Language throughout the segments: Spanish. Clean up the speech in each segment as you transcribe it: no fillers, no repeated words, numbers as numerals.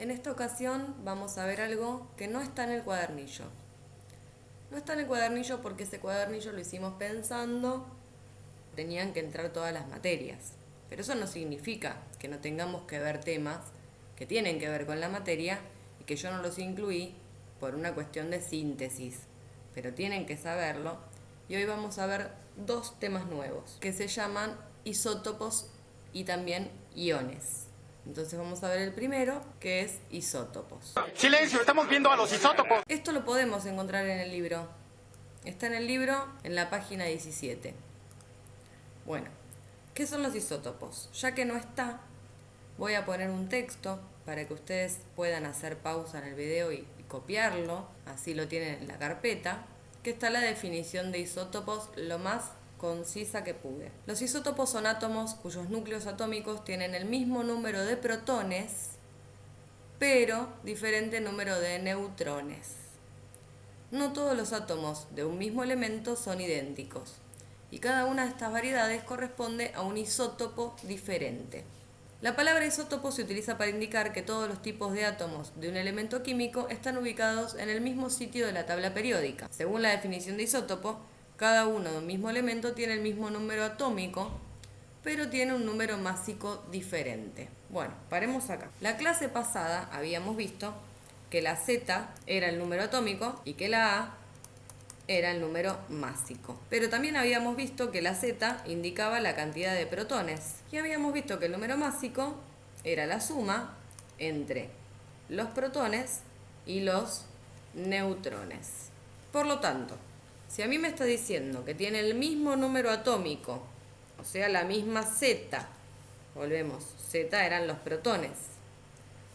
En esta ocasión vamos a ver algo que no está en el cuadernillo. No está en el cuadernillo porque ese cuadernillo lo hicimos pensando tenían que entrar todas las materias. Pero eso no significa que no tengamos que ver temas que tienen que ver con la materia y que yo no los incluí por una cuestión de síntesis. Pero tienen que saberlo. Y hoy vamos a ver dos temas nuevos que se llaman isótopos y también iones. Entonces vamos a ver el primero, que es isótopos. ¡Silencio! ¡Estamos viendo a los isótopos! Esto lo podemos encontrar en el libro. Está en el libro, en la página 17. Bueno, ¿qué son los isótopos? Ya que no está, voy a poner un texto para que ustedes puedan hacer pausa en el video y copiarlo, así lo tienen en la carpeta, que está la definición de isótopos lo más concisa que pude. Los isótopos son átomos cuyos núcleos atómicos tienen el mismo número de protones, pero diferente número de neutrones. No todos los átomos de un mismo elemento son idénticos, y cada una de estas variedades corresponde a un isótopo diferente. La palabra isótopo se utiliza para indicar que todos los tipos de átomos de un elemento químico están ubicados en el mismo sitio de la tabla periódica. Según la definición de isótopo, cada uno de un mismo elemento tiene el mismo número atómico, pero tiene un número másico diferente. Bueno, paremos acá. La clase pasada habíamos visto que la Z era el número atómico y que la A era el número másico. Pero también habíamos visto que la Z indicaba la cantidad de protones. Y habíamos visto que el número másico era la suma entre los protones y los neutrones. Por lo tanto, si a mí me está diciendo que tiene el mismo número atómico, o sea, la misma Z, volvemos, Z eran los protones,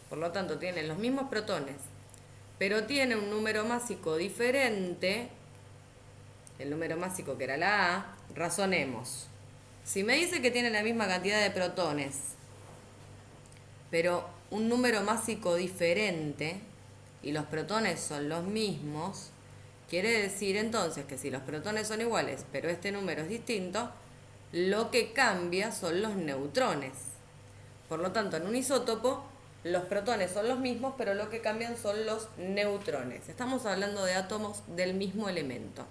por lo tanto tienen los mismos protones, pero tiene un número másico diferente, el número másico que era la A, razonemos. Si me dice que tiene la misma cantidad de protones, pero un número másico diferente, y los protones son los mismos, quiere decir entonces que si los protones son iguales, pero este número es distinto, lo que cambia son los neutrones. Por lo tanto, en un isótopo, los protones son los mismos, pero lo que cambian son los neutrones. Estamos hablando de átomos del mismo elemento.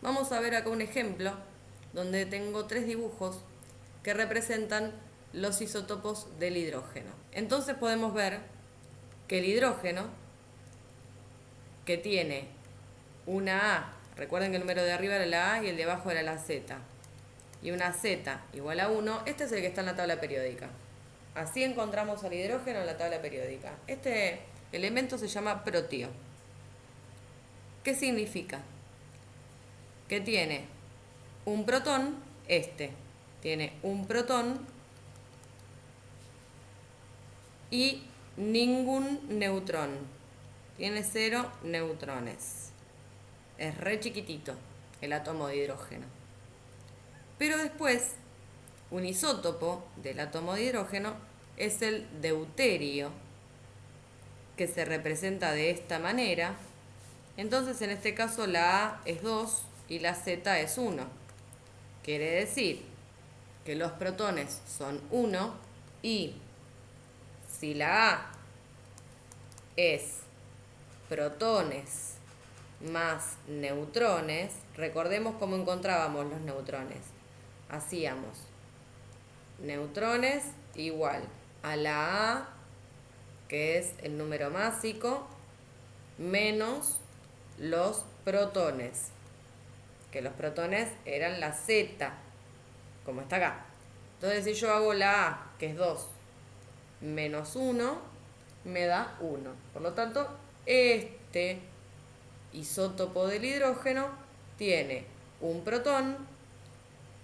Vamos a ver acá un ejemplo donde tengo 3 dibujos que representan los isótopos del hidrógeno. Entonces podemos ver que el hidrógeno, que tiene una A, recuerden que el número de arriba era la A y el de abajo era la Z, y una Z igual a 1, este es el que está en la tabla periódica. Así encontramos al hidrógeno en la tabla periódica. Este elemento se llama protio. ¿Qué significa? Que tiene un protón, tiene un protón y ningún neutrón. Tiene 0 neutrones. Es re chiquitito el átomo de hidrógeno. Pero después, un isótopo del átomo de hidrógeno es el deuterio, que se representa de esta manera. Entonces, en este caso, la A es 2 y la Z es 1. Quiere decir que los protones son 1 y si la A es protones más neutrones, recordemos cómo encontrábamos los neutrones. Hacíamos neutrones igual a la A, que es el número másico, menos los protones, que los protones eran la Z, como está acá. Entonces, si yo hago la A, que es 2, menos 1, me da 1. Por lo tanto, este isótopo del hidrógeno tiene un protón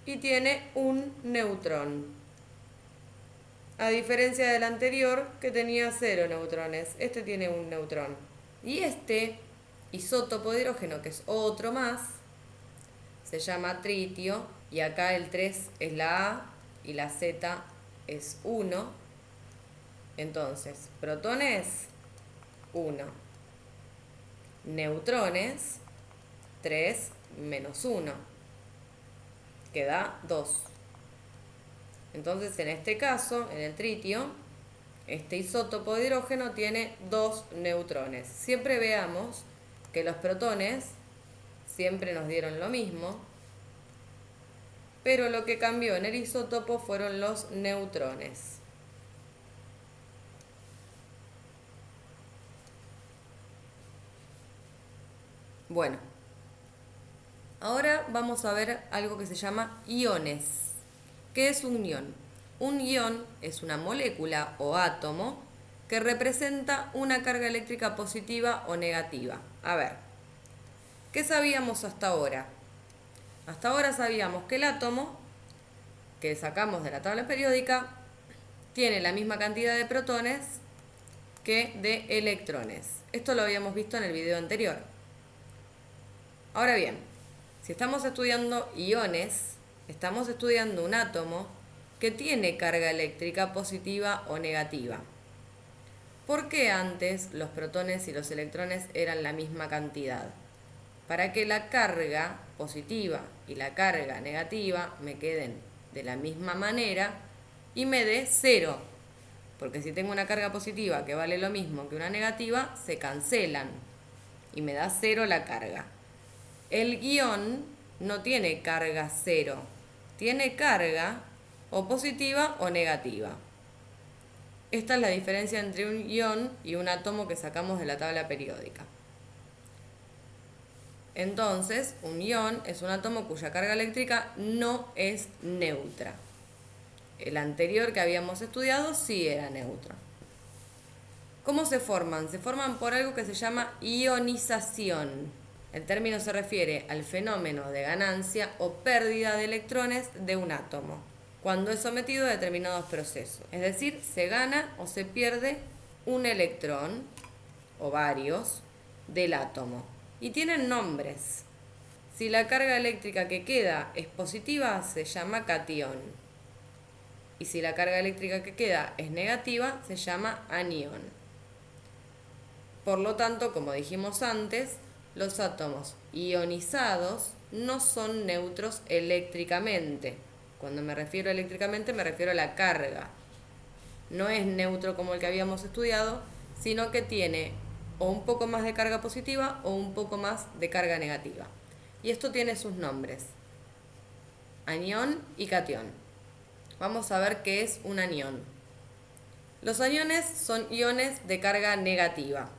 y tiene un neutrón. A diferencia del anterior, que tenía 0 neutrones, este tiene un neutrón. Y este isótopo de hidrógeno, que es otro más, se llama tritio, y acá el 3 es la A y la Z es 1. Entonces, protones, 1. Neutrones, 3 menos 1, que da 2. Entonces, en este caso, en el tritio, este isótopo de hidrógeno tiene 2 neutrones. Siempre veamos que los protones siempre nos dieron lo mismo, pero lo que cambió en el isótopo fueron los neutrones. Bueno, ahora vamos a ver algo que se llama iones. ¿Qué es un ion? Un ion es una molécula o átomo que representa una carga eléctrica positiva o negativa. A ver, ¿qué sabíamos hasta ahora? Hasta ahora sabíamos que el átomo que sacamos de la tabla periódica tiene la misma cantidad de protones que de electrones. Esto lo habíamos visto en el video anterior. Ahora bien, si estamos estudiando iones, estamos estudiando un átomo que tiene carga eléctrica positiva o negativa. ¿Por qué antes los protones y los electrones eran la misma cantidad? Para que la carga positiva y la carga negativa me queden de la misma manera y me dé 0. Porque si tengo una carga positiva que vale lo mismo que una negativa, se cancelan y me da 0 la carga. El ion no tiene carga 0, tiene carga o positiva o negativa. Esta es la diferencia entre un ion y un átomo que sacamos de la tabla periódica. Entonces, un ion es un átomo cuya carga eléctrica no es neutra. El anterior que habíamos estudiado sí era neutro. ¿Cómo se forman? Se forman por algo que se llama ionización. El término se refiere al fenómeno de ganancia o pérdida de electrones de un átomo cuando es sometido a determinados procesos. Es decir, se gana o se pierde un electrón o varios del átomo. Y tienen nombres. Si la carga eléctrica que queda es positiva, se llama catión. Y si la carga eléctrica que queda es negativa, se llama anión. Por lo tanto, como dijimos antes, los átomos ionizados no son neutros eléctricamente. Cuando me refiero a eléctricamente, me refiero a la carga. No es neutro como el que habíamos estudiado, sino que tiene o un poco más de carga positiva o un poco más de carga negativa. Y esto tiene sus nombres: anión y catión. Vamos a ver qué es un anión. Los aniones son iones de carga negativa,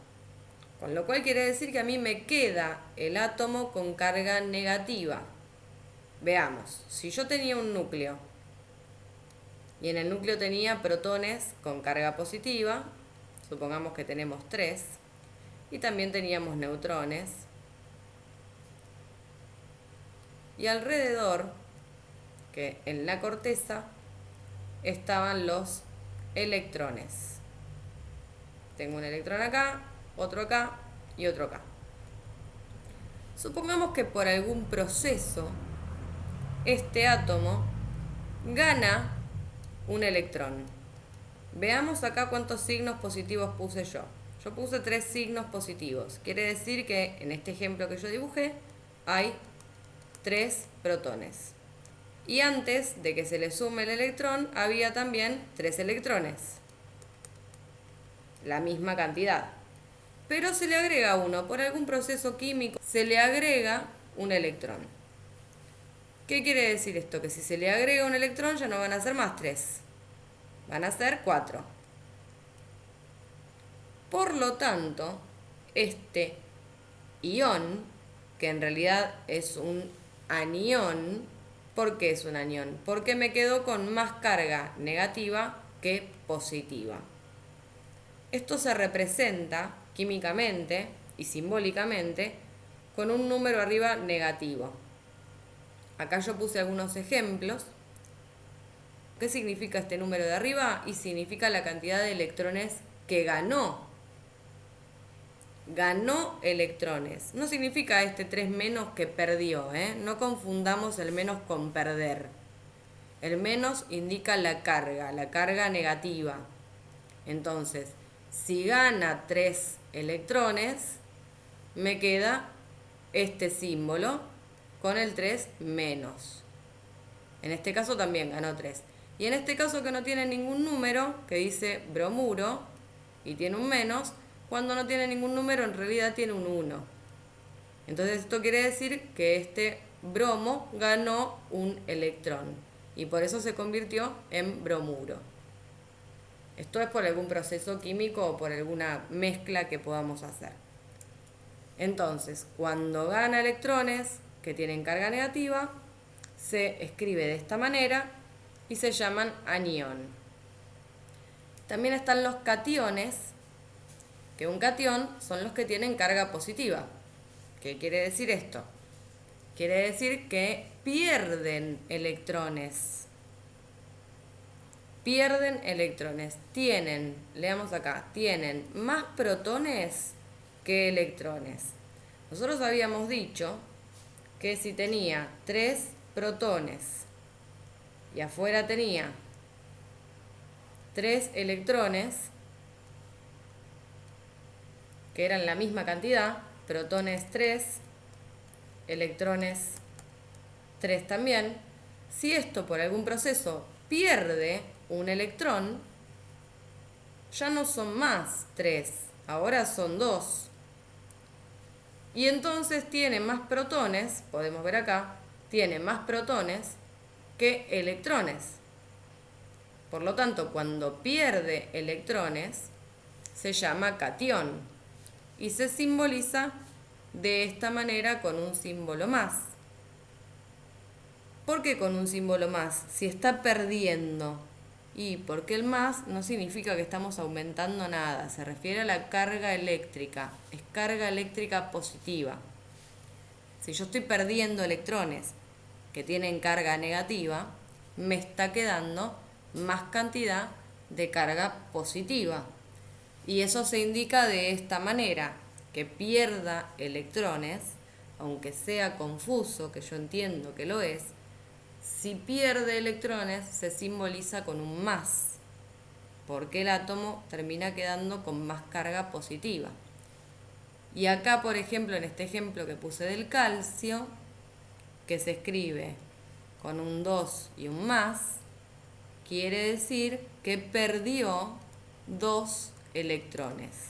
con lo cual quiere decir que a mí me queda el átomo con carga negativa. Veamos, si yo tenía un núcleo y en el núcleo tenía protones con carga positiva, supongamos que tenemos 3, y también teníamos neutrones, y alrededor, que en la corteza, estaban los electrones. Tengo un electrón acá, otro acá y otro acá. Supongamos que por algún proceso este átomo gana un electrón. Veamos acá cuántos signos positivos puse yo. Yo puse 3 signos positivos. Quiere decir que en este ejemplo que yo dibujé hay 3 protones. Y antes de que se le sume el electrón, había también 3 electrones. La misma cantidad. Pero se le agrega uno. Por algún proceso químico se le agrega un electrón. ¿Qué quiere decir esto? Que si se le agrega un electrón ya no van a ser más 3. Van a ser 4. Por lo tanto, este ion, que en realidad es un anión, ¿por qué es un anión? Porque me quedo con más carga negativa que positiva. Esto se representa químicamente y simbólicamente con un número arriba negativo. Acá yo puse algunos ejemplos. ¿Qué significa este número de arriba? Y significa la cantidad de electrones que ganó. Ganó electrones. No significa este 3 menos que perdió, ¿eh? No confundamos el menos con perder. El menos indica la carga negativa. Entonces, si gana 3 electrones, me queda este símbolo con el 3 menos. En este caso también ganó 3. Y en este caso que no tiene ningún número, que dice bromuro, y tiene un menos, cuando no tiene ningún número en realidad tiene un 1. Entonces esto quiere decir que este bromo ganó un electrón y por eso se convirtió en bromuro. Esto es por algún proceso químico o por alguna mezcla que podamos hacer. Entonces, cuando gana electrones que tienen carga negativa, se escribe de esta manera y se llaman anión. También están los cationes, que un catión son los que tienen carga positiva. ¿Qué quiere decir esto? Quiere decir que pierden electrones. Pierden electrones. Tienen, leamos acá, tienen más protones que electrones. Nosotros habíamos dicho que si tenía 3 protones y afuera tenía 3 electrones, que eran la misma cantidad, protones 3, electrones 3 también, si esto por algún proceso pierde un electrón, ya no son más 3, ahora son 2. Y entonces tiene más protones, podemos ver acá, tiene más protones que electrones. Por lo tanto, cuando pierde electrones, se llama catión y se simboliza de esta manera con un símbolo más. ¿Por qué con un símbolo más? Si está perdiendo. Y porque el más no significa que estamos aumentando nada, se refiere a la carga eléctrica, es carga eléctrica positiva. Si yo estoy perdiendo electrones que tienen carga negativa, me está quedando más cantidad de carga positiva. Y eso se indica de esta manera, que pierda electrones, aunque sea confuso, que yo entiendo que lo es, si pierde electrones se simboliza con un más, porque el átomo termina quedando con más carga positiva. Y acá, por ejemplo, en este ejemplo que puse del calcio, que se escribe con un 2 y un más, quiere decir que perdió 2 electrones.